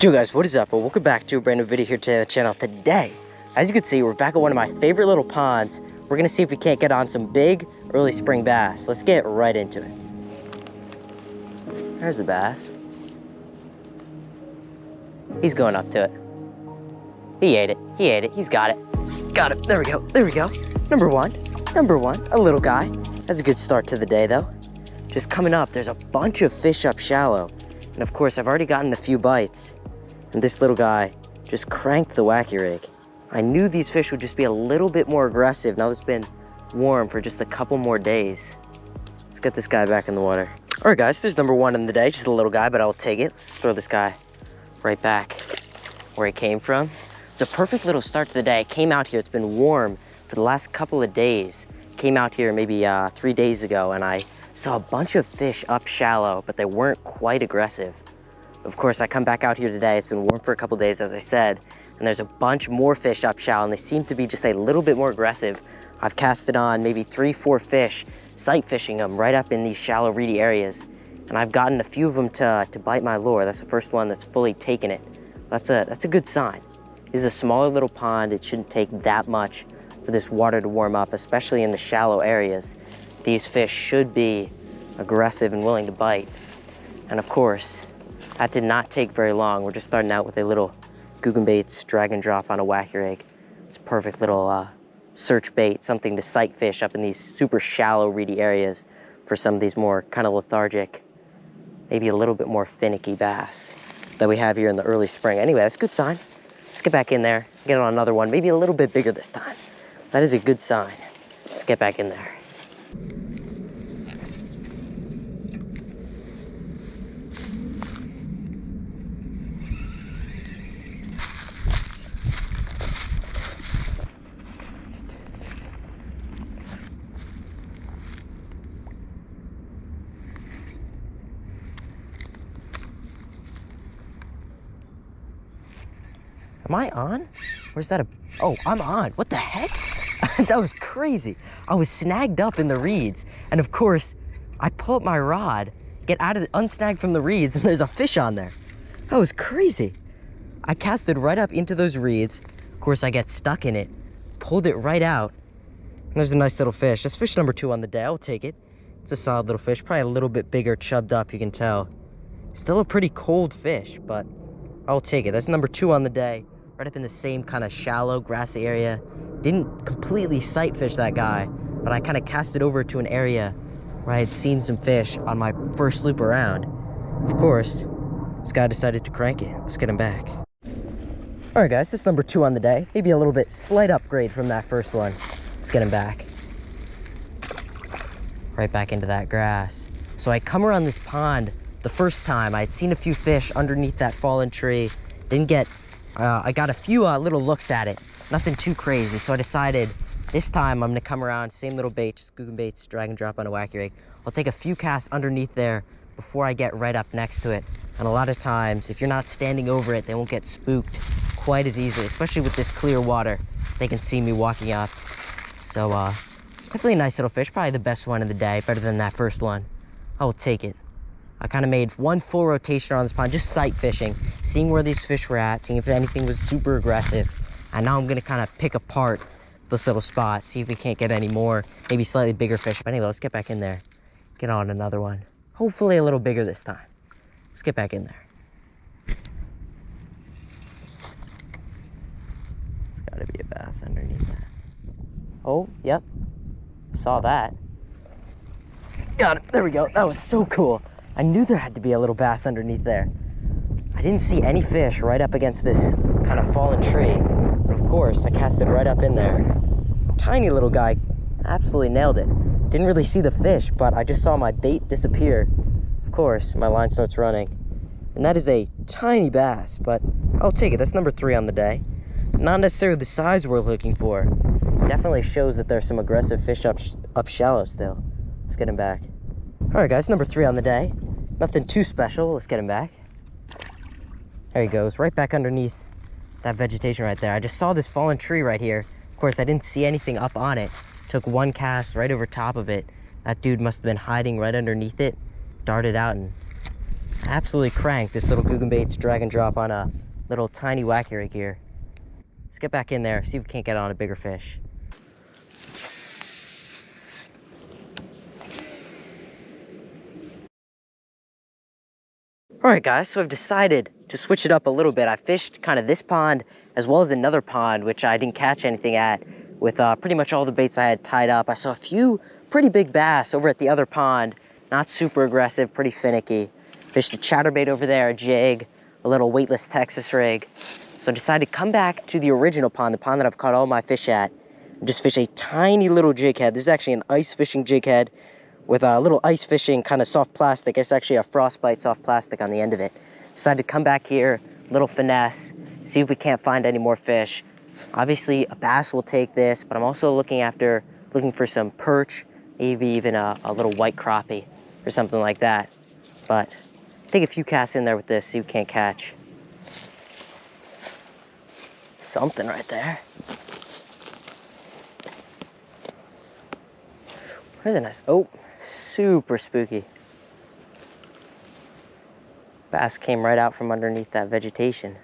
Yo guys, what is up? Well, welcome back to a brand new video here today on the channel. Today, as you can see, we're back at one of my favorite little ponds. We're gonna see if we can't get on some big early spring bass. Let's get right into it. There's a bass. He's going up to it. He ate it, he's got it. Got it, there we go. Number one, a little guy. That's a good start to the day though. Just coming up, there's a bunch of fish up shallow. And of course, I've already gotten a few bites. And this little guy just cranked the wacky rig. I knew these fish would just be a little bit more aggressive now that it's been warm for just a couple more days. Let's get this guy back in the water. All right, guys, there's number one in the day, just a little guy, but I'll take it. Let's throw this guy right back where he came from. It's a perfect little start to the day. I came out here, it's been warm for the last couple of days. Came out here maybe 3 days ago, and I saw a bunch of fish up shallow, but they weren't quite aggressive. Of course, I come back out here today. It's been warm for a couple days, as I said, and there's a bunch more fish up shallow, and they seem to be just a little bit more aggressive. I've casted on maybe 3-4 fish, sight fishing them right up in these shallow, reedy areas, and I've gotten a few of them to bite my lure. That's the first one that's fully taken it. That's a good sign. This is a smaller little pond. It shouldn't take that much for this water to warm up, especially in the shallow areas. These fish should be aggressive and willing to bite. And of course, that did not take very long. We're just starting out with a little Googan Baits drag and drop on a wacky rig. It's a perfect little search bait, something to sight fish up in these super shallow, reedy areas for some of these more kind of lethargic, maybe a little bit more finicky bass that we have here in the early spring. Anyway, that's a good sign. Let's get back in there, get on another one, maybe a little bit bigger this time. That is a good sign. Let's get back in there. Am I on? Or is that a... Oh, I'm on. What the heck? That was crazy. I was snagged up in the reeds. And of course, I pull up my rod, get out of the, unsnagged from the reeds, and there's a fish on there. That was crazy. I casted right up into those reeds. Of course, I get stuck in it, pulled it right out. And there's a nice little fish. That's fish number 2 on the day. I'll take it. It's a solid little fish, probably a little bit bigger, chubbed up, you can tell. Still a pretty cold fish, but I'll take it. That's number 2 on the day. Right up in the same kind of shallow, grassy area. Didn't completely sight fish that guy, but I kind of cast it over to an area where I had seen some fish on my first loop around. Of course, this guy decided to crank it. Let's get him back. All right, guys, this is number 2 on the day. Maybe a little bit slight upgrade from that first one. Let's get him back. Right back into that grass. So I come around this pond the first time. I had seen a few fish underneath that fallen tree. Didn't get... I got a few little looks at it, nothing too crazy. So I decided this time I'm gonna come around, same little bait, just Googan Baits, drag and drop on a wacky rig. I'll take a few casts underneath there before I get right up next to it. And a lot of times, if you're not standing over it, they won't get spooked quite as easily, especially with this clear water. They can see me walking up. So definitely a nice little fish, probably the best one of the day, better than that first one. I will take it. I kind of made one full rotation around this pond, just sight fishing, seeing where these fish were at, seeing if anything was super aggressive. And now I'm gonna kind of pick apart this little spot, see if we can't get any more, maybe slightly bigger fish. But anyway, let's get back in there, get on another one. Hopefully a little bigger this time. Let's get back in there. There's gotta be a bass underneath that. Oh, yep, saw that. Got it, there we go, that was so cool. I knew there had to be a little bass underneath there. I didn't see any fish right up against this kind of fallen tree. But of course, I casted right up in there. Tiny little guy, absolutely nailed it. Didn't really see the fish, but I just saw my bait disappear. Of course, my line starts running. And that is a tiny bass, but I'll take it. That's number 3 on the day. Not necessarily the size we're looking for. Definitely shows that there's some aggressive fish up shallow still. Let's get him back. All right, guys, number 3 on the day. Nothing too special. Let's get him back. There he goes, right back underneath that vegetation right there. I just saw this fallen tree right here. Of course, I didn't see anything up on it. Took one cast right over top of it. That dude must have been hiding right underneath it. Darted out and Absolutely cranked this little Googan Baits drag and drop on a little tiny wacky rig here. Let's get back in there, see if we can't get on a bigger fish. All right, guys, so I've decided to switch it up a little bit. I fished kind of this pond as well as another pond, which I didn't catch anything at, with pretty much all the baits I had tied up. I saw a few pretty big bass over at the other pond, not super aggressive, pretty finicky. Fished a chatterbait over there, a jig, a little weightless Texas rig. So I decided to come back to the original pond, the pond that I've caught all my fish at, and just fish a tiny little jig head. This is actually an ice fishing jig head with a little ice fishing kind of soft plastic. It's actually a frostbite soft plastic on the end of it. Decided to come back here, little finesse, see if we can't find any more fish. Obviously a bass will take this, but I'm also looking for some perch, maybe even a little white crappie or something like that. But take a few casts in there with this, see if we can't catch something right there. There's a nice, oh, super spooky. Bass came right out from underneath that vegetation.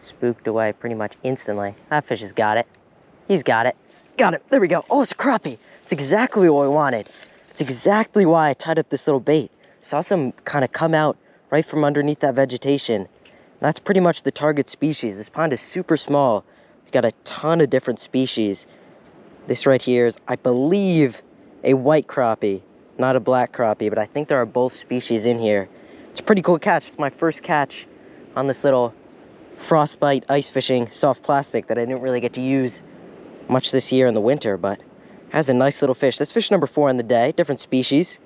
Spooked away pretty much instantly. That fish has got it. He's got it. Got it, there we go. Oh, it's a crappie. It's exactly what we wanted. It's exactly why I tied up this little bait. Saw some kind of come out right from underneath that vegetation. That's pretty much the target species. This pond is super small. We got a ton of different species. This right here is, I believe, a white crappie, not a black crappie, but I think there are both species in here. It's a pretty cool catch. It's my first catch on this little frostbite ice fishing soft plastic that I didn't really get to use much this year in the winter, but has a nice little fish. That's fish number 4 on the day, different species.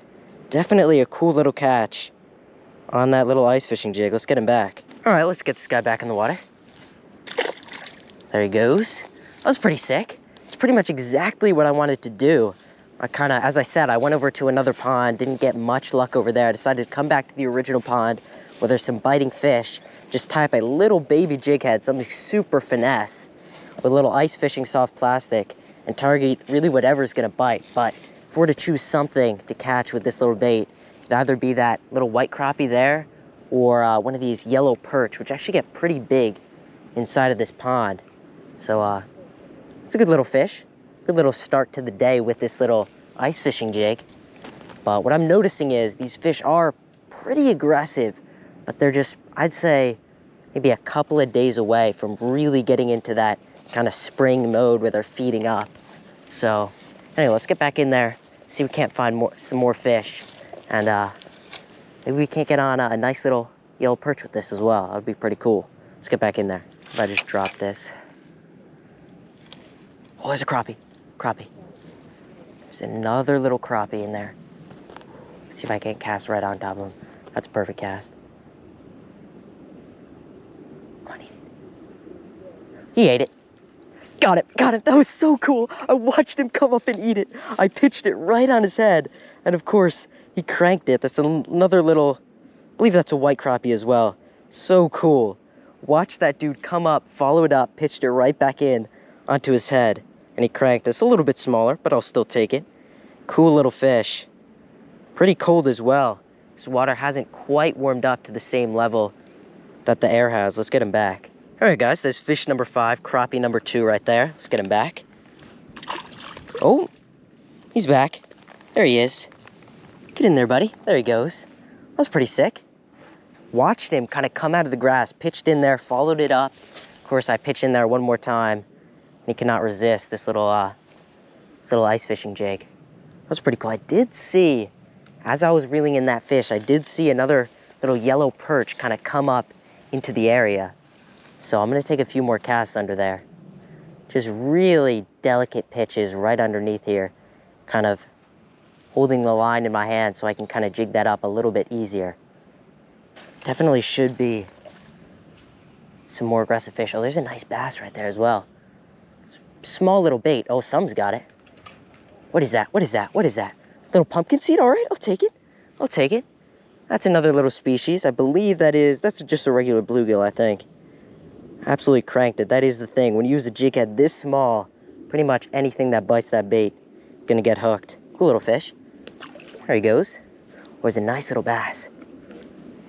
Definitely a cool little catch on that little ice fishing jig. Let's get him back. All right, let's get this guy back in the water. There he goes. That was pretty sick. It's pretty much exactly what I wanted to do. I kind of, as I said, I went over to another pond, didn't get much luck over there. I decided to come back to the original pond where there's some biting fish, just tie up a little baby jig head, something super finesse, with a little ice fishing soft plastic, and target really whatever's gonna bite. But if we're to choose something to catch with this little bait, it'd either be that little white crappie there, or one of these yellow perch, which actually get pretty big inside of this pond. So it's a good little fish, good little start to the day with this little ice fishing jig. But what I'm noticing is these fish are pretty aggressive, but they're just, I'd say, maybe a couple of days away from really getting into that kind of spring mode where they're feeding up. So anyway, let's get back in there, see if we can't find some more fish, and maybe we can't get on a nice little yellow perch with this as well. That would be pretty cool. Let's get back in there. If I just drop this. Oh, there's a crappie. Crappie. There's another little crappie in there. Let's see if I can't cast right on top of him. That's a perfect cast. Come on, eat it. He ate it. Got it, got it. That was so cool. I watched him come up and eat it. I pitched it right on his head. And of course, he cranked it. That's another little, I believe that's a white crappie as well. So cool. Watch that dude come up, follow it up, pitched it right back in onto his head. And he cranked it. It's a little bit smaller, but I'll still take it. Cool little fish. Pretty cold as well. This water hasn't quite warmed up to the same level that the air has. Let's get him back. All right, guys, there's fish number 5, crappie number 2 right there. Let's get him back. Oh, he's back. There he is. Get in there, buddy. There he goes. That was pretty sick. Watched him kind of come out of the grass, pitched in there, followed it up. Of course, I pitch in there one more time, and he cannot resist this little ice fishing jig. That was pretty cool. I did see, as I was reeling in that fish, I did see another little yellow perch kind of come up into the area. So I'm gonna take a few more casts under there. Just really delicate pitches right underneath here, kind of holding the line in my hand so I can kind of jig that up a little bit easier. Definitely should be some more aggressive fish. Oh, there's a nice bass right there as well. Small little bait. Oh, some's got it. What is that? What is that? What is that? Little pumpkin seed? All right, I'll take it. I'll take it. That's another little species. I believe that's just a regular bluegill, I think. Absolutely cranked it. That is the thing. When you use a jig head this small, pretty much anything that bites that bait is gonna get hooked. Cool little fish. There he goes. was a nice little bass.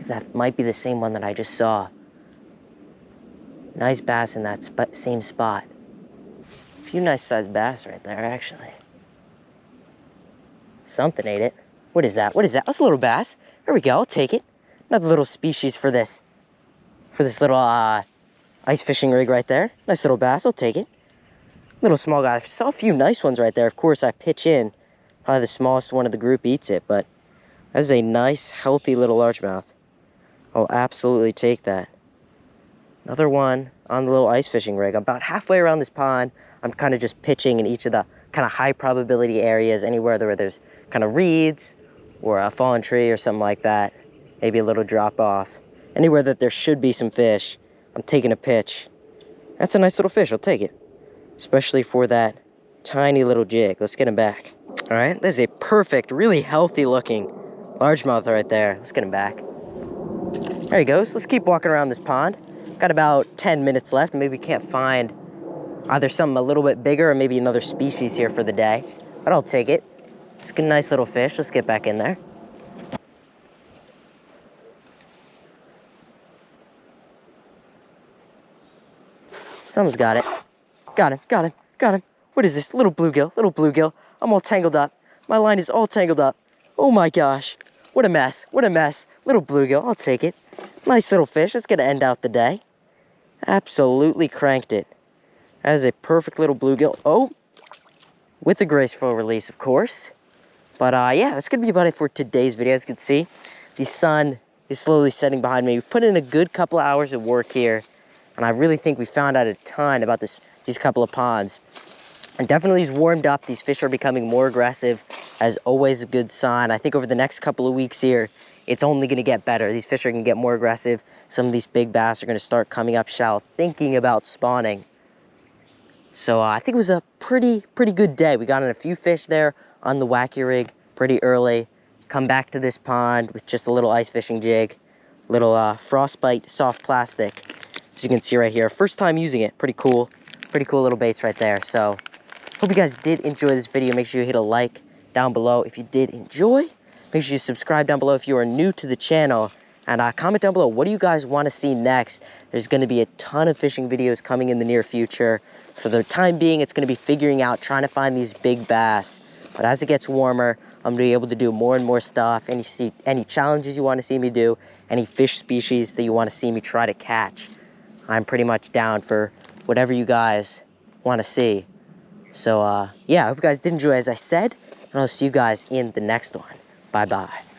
That might be the same one that I just saw. Nice bass in that same spot. A few nice sized bass right there, actually. Something ate it. What is that? What is that? That's a little bass. There we go, I'll take it. Another little species for this little ice fishing rig right there. Nice little bass, I'll take it. Little small guy. I saw a few nice ones right there. Of course, I pitch in. Probably the smallest one of the group eats it, but that is a nice, healthy little largemouth. I'll absolutely take that. Another one on the little ice fishing rig. I'm about halfway around this pond. I'm kind of just pitching in each of the kind of high probability areas, anywhere where there's kind of reeds or a fallen tree or something like that. Maybe a little drop off. Anywhere that there should be some fish, I'm taking a pitch. That's a nice little fish, I'll take it. Especially for that tiny little jig. Let's get him back. All right, there's a perfect, really healthy looking largemouth right there. Let's get him back. There he goes. Let's keep walking around this pond. Got about 10 minutes left. Maybe we can't find either something a little bit bigger or maybe another species here for the day, but I'll take it. It's a nice little fish. Let's get back in there. Someone's got it. Got him, got him, got him. What is this? Little bluegill, little bluegill. I'm all tangled up. My line is all tangled up. Oh my gosh. What a mess, what a mess. Little bluegill, I'll take it. Nice little fish. That's gonna end out the day. Absolutely cranked it. That is a perfect little bluegill. Oh, with a graceful release, of course. But yeah, that's gonna be about it for today's video. As you can see, the sun is slowly setting behind me. We've put in a good couple of hours of work here, and I really think we found out a ton about these couple of ponds. And definitely he's warmed up. These fish are becoming more aggressive, as always a good sign. I think over the next couple of weeks here, it's only gonna get better. These fish are gonna get more aggressive. Some of these big bass are gonna start coming up shallow, thinking about spawning. So I think it was a pretty good day. We got in a few fish there on the wacky rig pretty early. Come back to this pond with just a little ice fishing jig, little frostbite soft plastic. As you can see right here, first time using it. Pretty cool little baits right there. So hope you guys did enjoy this video. Make sure you hit a like down below if you did enjoy. Make sure you subscribe down below if you are new to the channel. And comment down below, what do you guys want to see next? There's going to be a ton of fishing videos coming in the near future. For the time being, it's going to be figuring out, trying to find these big bass. But as it gets warmer, I'm going to be able to do more and more stuff. Any challenges you want to see me do, any fish species that you want to see me try to catch, I'm pretty much down for whatever you guys want to see. So yeah, I hope you guys did enjoy, as I said, and I'll see you guys in the next one. Bye-bye.